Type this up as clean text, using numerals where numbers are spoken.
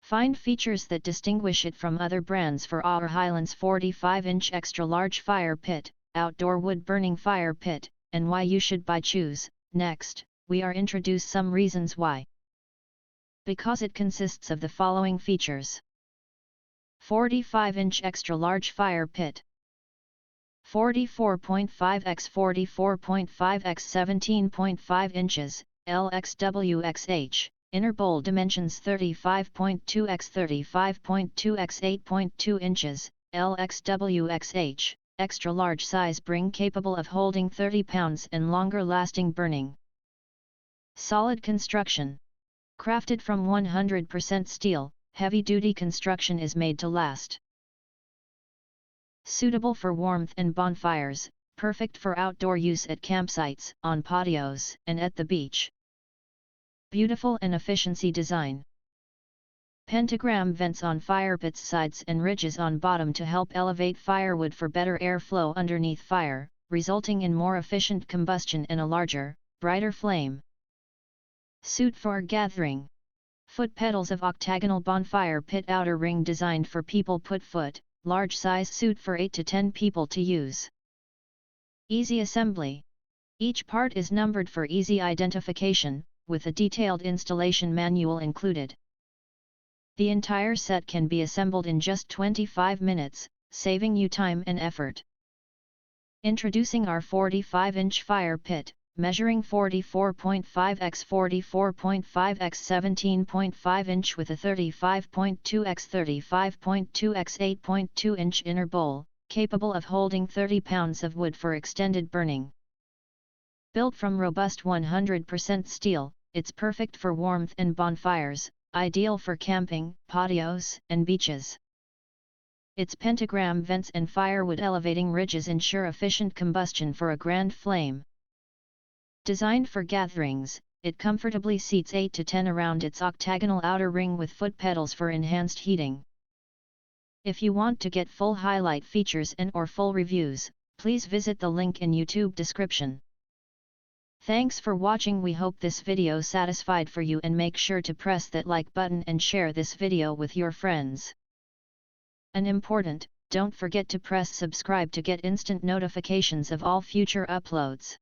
Find features that distinguish it from other brands for Auhilence 45-inch extra-large fire pit, outdoor wood-burning fire pit, and why you should buy choose. Next, we are introduce some reasons why. Because it consists of the following features. 45-inch extra-large fire pit. 44.5 x 44.5 x 17.5 inches, LXWXH. Inner bowl dimensions 35.2 x 35.2 x 8.2 inches, LXWXH, extra large size bring capable of holding 30 pounds and longer lasting burning. Solid construction. Crafted from 100% steel, heavy duty construction is made to last. Suitable for warmth and bonfires, perfect for outdoor use at campsites, on patios, and at the beach. Beautiful and efficiency design. Pentagram vents on fire pits sides and ridges on bottom to help elevate firewood for better airflow underneath fire, resulting in more efficient combustion and a larger, brighter flame. Suit for gathering. Foot pedals of octagonal bonfire pit outer ring designed for people put foot, large size suit for 8 to 10 people to use. Easy assembly. Each part is numbered for easy identification, with a detailed installation manual included. The entire set can be assembled in just 25 minutes, saving you time and effort. Introducing our 45-inch fire pit, measuring 44.5 x 44.5 x 17.5 inch with a 35.2 x 35.2 x 8.2 inch inner bowl, capable of holding 30 pounds of wood for extended burning. Built from robust 100% steel, it's perfect for warmth and bonfires, ideal for camping, patios, and beaches. Its pentagram vents and firewood elevating ridges ensure efficient combustion for a grand flame. Designed for gatherings, it comfortably seats 8 to 10 around its octagonal outer ring with foot pedals for enhanced heating. If you want to get full highlight features and/or full reviews, please visit the link in YouTube description. Thanks for watching. We hope this video satisfied for you, and make sure to press that like button and share this video with your friends. And important, don't forget to press subscribe to get instant notifications of all future uploads.